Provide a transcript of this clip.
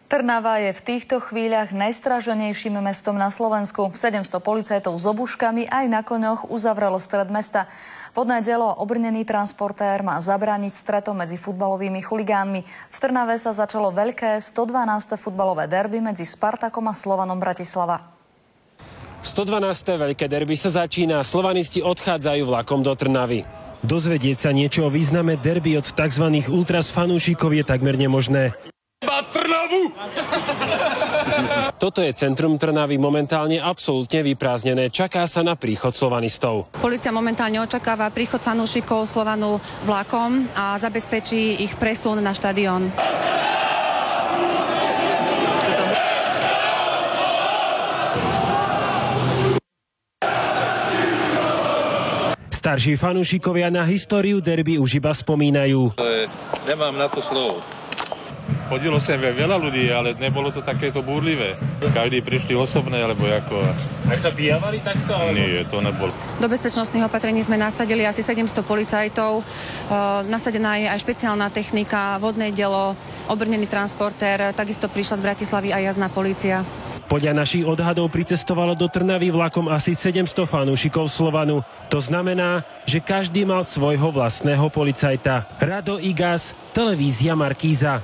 Trnava je v týchto chvíľach najstráženejším mestom na Slovensku. 700 policajtov s obuškami aj na koňoch uzavrelo stred mesta. Vodné dielo Obrnený transportér má zabrániť stretom medzi futbalovými chuligánmi. V Trnave sa začalo veľké 112. futbalové derby medzi Spartakom a Slovanom Bratislava. 112. veľké derby sa začína, slovanisti odchádzajú vlakom do Trnavy. Dozvedieť sa niečo o význame derby od tzv. Ultras fanúšikov je takmer nemožné. Trnavu! Toto je centrum Trnavy momentálne absolútne vyprázdnené. Čaká sa na príchod slovanistov. Polícia momentálne očakáva príchod fanúšikov Slovanu vlakom a zabezpečí ich presun na štadión. Starší fanúšikovia na históriu derby už iba spomínajú. Nemám na to slovo. Chodilo sem veľa ľudí, ale nebolo to takéto búrlivé. Každý prišli osobné, alebo ako... Aj sa bijavali takto? Nie, to nebolo. Do bezpečnostných opatrení sme nasadili asi 700 policajtov. Nasadená je aj špeciálna technika, vodné dielo, Obrnený transportér, takisto prišla z Bratislavy aj jazdná polícia. Podľa našich odhadov pricestovalo do Trnavy vlakom asi 700 fanúšikov Slovanu. To znamená, že každý mal svojho vlastného policajta. Rado Igas, televízia Markíza.